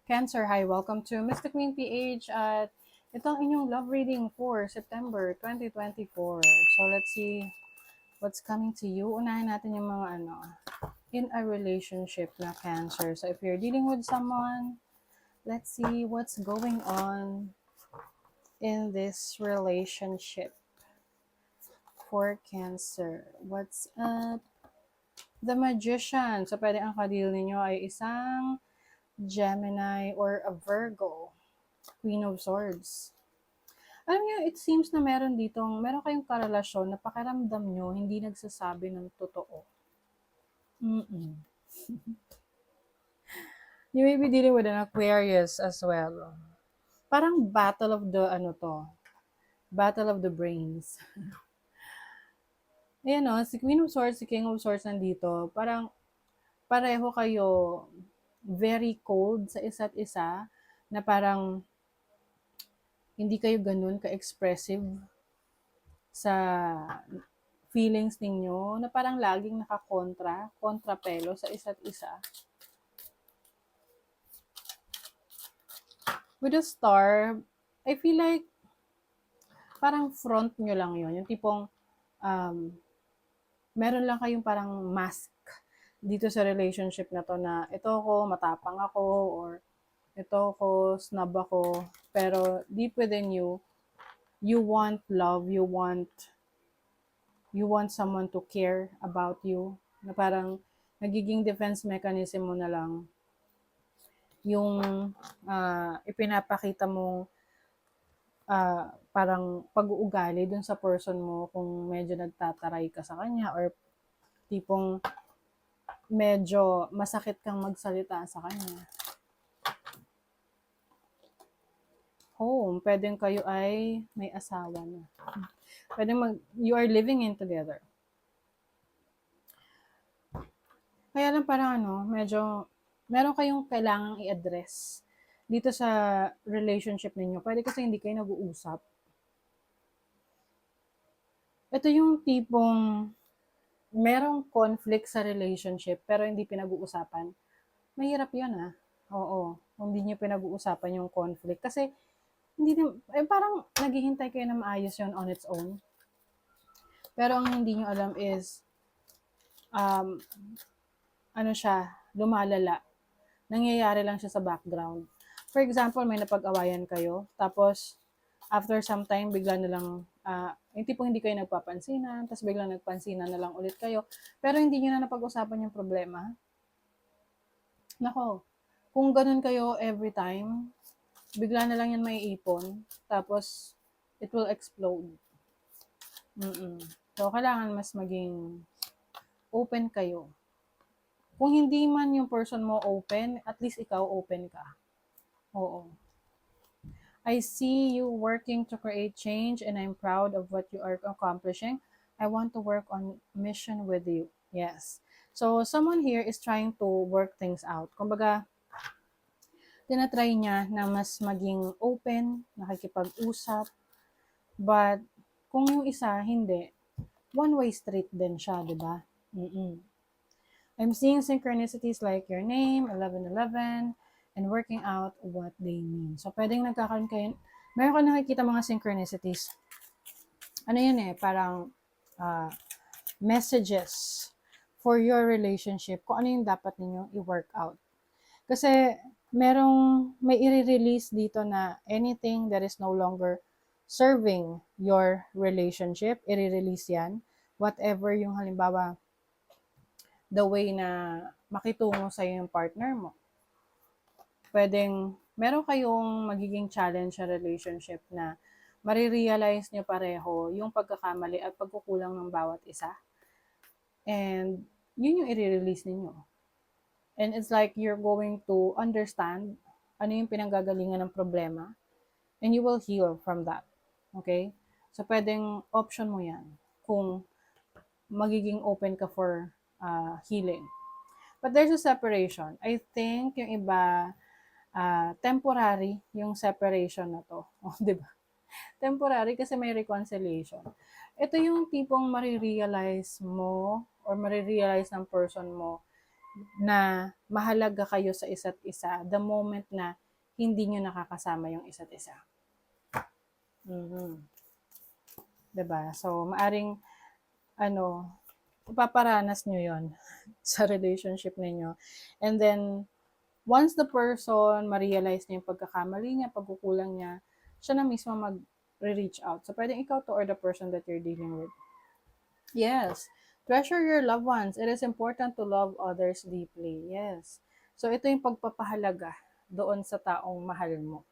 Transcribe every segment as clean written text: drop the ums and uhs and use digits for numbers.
Cancer, hi, welcome to Mr. Queen PH at ito ang inyong love reading for September 2024. So let's see what's coming to you. Unahin natin yung mga in a relationship na Cancer. So if you're dealing with someone, let's see what's going on in this relationship for Cancer. What's up? The Magician. So pwede ang kadil ninyo ay isang Gemini or a Virgo. Queen of Swords. Alam niyo, it seems na meron kayong karelasyon na pakiramdam nyo, hindi nagsasabi ng totoo. Mm-mm. You may be dealing with an Aquarius as well. Parang battle of the, battle of the brains. Ayan o, si Queen of Swords, si King of Swords nandito, parang pareho kayo very cold sa isa't isa, na parang hindi kayo ganun ka-expressive sa feelings ninyo, na parang laging kontrapelo sa isa't isa. With a star, I feel like parang front nyo lang yon, yung tipong um, meron lang kayong parang mask dito sa relationship na to, na ito ko, matapang ako, or ito ko, snob ako, pero deep within you, you want love, you want someone to care about you, na parang nagiging defense mechanism mo na lang yung ipinapakita mong parang pag-uugali dun sa person mo kung medyo nagtataray ka sa kanya, or tipong medyo masakit kang magsalita sa kanya. Home, pwedeng kayo ay may asawa na. You are living in together. Kaya lang parang medyo meron kayong kailangang i-address dito sa relationship ninyo. Pwede kasi hindi kayo nag-uusap. Ito yung tipong merong conflict sa relationship pero hindi pinag-uusapan. Mahirap yan Oo, hindi nyo pinag-uusapan yung conflict. Kasi parang naghihintay kayo na maayos yon on its own. Pero ang hindi nyo alam is, lumalala. Nangyayari lang siya sa background. For example, may napag-awayan kayo, tapos after some time, bigla na lang, yung tipong hindi kayo nagpapansinan, tapos biglang nagpansinan na lang ulit kayo, pero hindi nyo na napag-usapan yung problema. Nako, kung ganun kayo every time, bigla na lang yan may ipon, tapos it will explode. So, kailangan mas maging open kayo. Kung hindi man yung person mo open, at least ikaw open ka. Oo. I see you working to create change and I'm proud of what you are accomplishing. I want to work on mission with you. Yes. So, someone here is trying to work things out. Kumbaga, tinatry niya na mas maging open, nakikipag-usap. But, kung yung isa, hindi, one-way street din siya, di ba? I'm seeing synchronicities like your name, 1111, and working out what they mean. So, pwedeng nagkakaroon kayo, meron ka nakikita mga synchronicities. Ano yun parang messages for your relationship, kung ano yung dapat ninyong i-work out. Kasi, may i-release dito na anything that is no longer serving your relationship, i-release yan. Whatever yung halimbawa, the way na makitungo sa'yo yung partner mo. Meron kayong magiging challenge sa relationship na marirealize nyo pareho yung pagkakamali at pagkukulang ng bawat isa. And yun yung i-release ninyo. And it's like you're going to understand ano yung pinanggagalingan ng problema, and you will heal from that. Okay? So, pwedeng option mo yan kung magiging open ka for healing. But there's a separation. I think yung iba, temporary yung separation na to. Di ba? Temporary kasi may reconciliation. Ito yung tipong marirealize mo or marirealize ng person mo na mahalaga kayo sa isa't isa the moment na hindi nyo nakakasama yung isa't isa. Diba? So, maaring, ipaparanas nyo yon sa relationship ninyo. And then, once the person ma-realize niya yung pagkakamali niya, pagkukulang niya, siya na mismo mag-reach out. So, pwedeng ikaw to or the person that you're dealing with. Yes. Treasure your loved ones. It is important to love others deeply. Yes. So, ito yung pagpapahalaga doon sa taong mahal mo.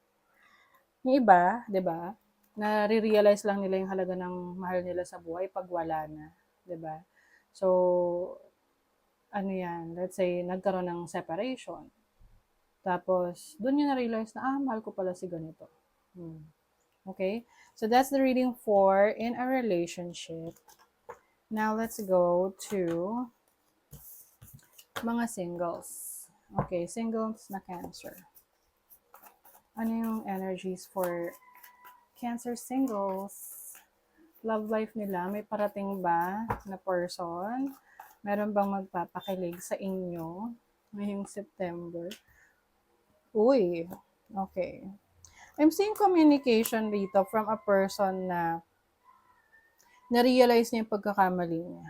Yung iba, di ba, na-realize lang nila yung halaga ng mahal nila sa buhay pag wala na. Di ba? So, let's say, nagkaroon ng separation. Tapos, doon nyo na-realize na, mahal ko pala si ganito. Okay? So, that's the reading for in a relationship. Now, let's go to mga singles. Okay, singles na Cancer. Ano yung energies for Cancer singles? Love life nila, may parating ba na person? Meron bang magpapakilig sa inyo ngayong September? Uy, okay. I'm seeing communication dito from a person na na-realize niya yung pagkakamali niya.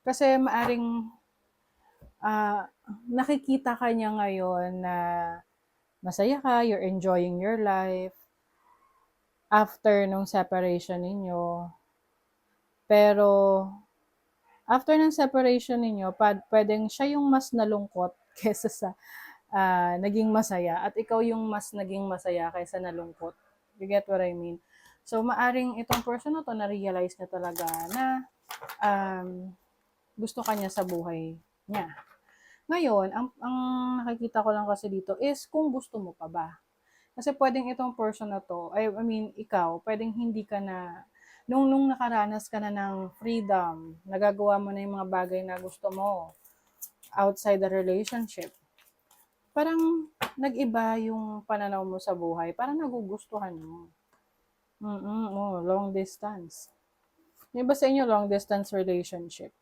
Kasi maaring nakikita ka niya ngayon na masaya ka, you're enjoying your life after nung separation ninyo. Pero after ng separation ninyo, pwedeng siya yung mas nalungkot kesa sa naging masaya at ikaw yung mas naging masaya kaysa nalungkot. You get what I mean? So, maaring itong person na to na-realize niya talaga na gusto kanya sa buhay niya. Ngayon, ang nakikita ko lang kasi dito is kung gusto mo pa ba. Kasi pwedeng itong person na to, ikaw, pwedeng hindi ka na, nung nakaranas ka na ng freedom, nagagawa mo na yung mga bagay na gusto mo outside the relationship, parang nag-iba yung pananaw mo sa buhay, parang nagugustuhan mo. Long distance. Yung ba sa inyo long distance relationship?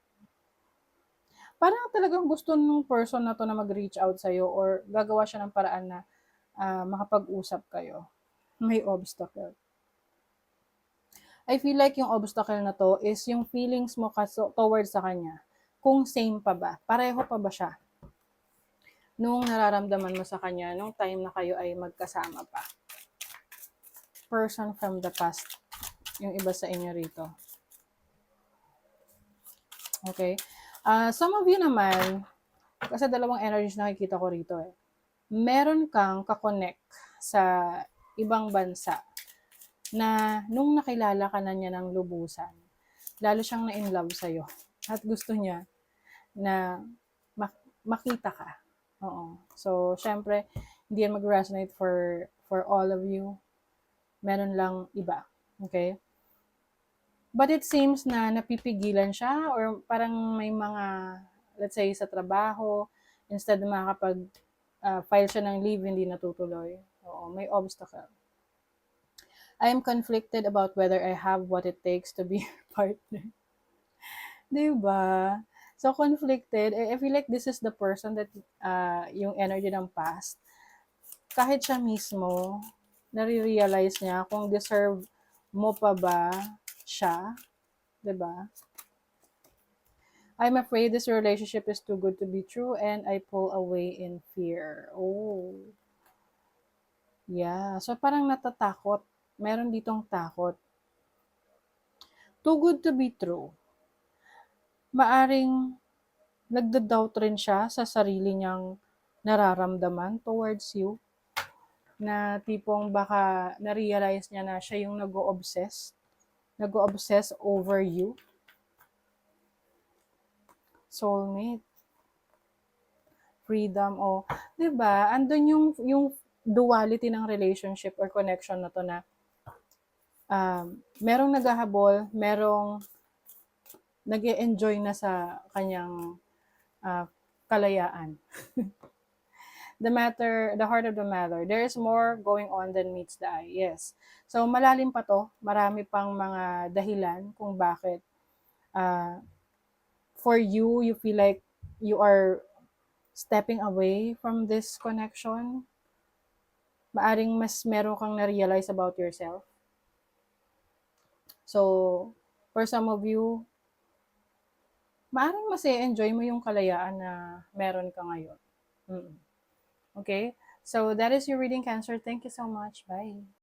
Parang talagang gusto ng person na to na mag-reach out sa'yo or gagawa siya ng paraan na makapag-usap kayo. May obstacle. I feel like yung obstacle na to is yung feelings mo towards sa kanya. Kung same pa ba? Pareho pa ba siya? Nung nararamdaman mo sa kanya, nung time na kayo ay magkasama pa. Person from the past. Yung iba sa inyo rito. Okay? Some of you naman, kasi dalawang energies nakikita ko rito eh. Meron kang kakonect sa ibang bansa na nung nakilala ka na niya ng lubusan, lalo siyang na-in-love sa'yo. At gusto niya na makita ka. Oo. So, syempre, hindi yan mag-resonate for all of you. Meron lang iba. Okay? But it seems na napipigilan siya or parang may mga, let's say, sa trabaho, instead na makakapag-file siya ng leave, hindi natutuloy. Oo, may obstacle. I am conflicted about whether I have what it takes to be your partner. Diba? So, conflicted. I feel like this is the person that, yung energy ng past, kahit siya mismo, nare-realize niya kung deserve mo pa ba siya. Diba? I'm afraid this relationship is too good to be true and I pull away in fear. Oh. Yeah. So, parang natatakot. Meron ditong takot. Too good to be true. Maaring nagda-doubt rin siya sa sarili niyang nararamdaman towards you. Na tipong baka na-realize niya na siya yung nag-o-obsess over you. Soulmate. Freedom, o, 'di ba? Andun yung duality ng relationship or connection na to na merong naghahabol, merong nag-e-enjoy na sa kanyang kalayaan. The heart of the matter, there is more going on than meets the eye. Yes. So, malalim pa to. Marami pang mga dahilan kung bakit uh, for you, you feel like you are stepping away from this connection. Maaring mas meron kang na-realize about yourself. So, for some of you, maaring mas enjoy mo yung kalayaan na meron ka ngayon. Okay? So, that is your reading, Cancer. Thank you so much. Bye.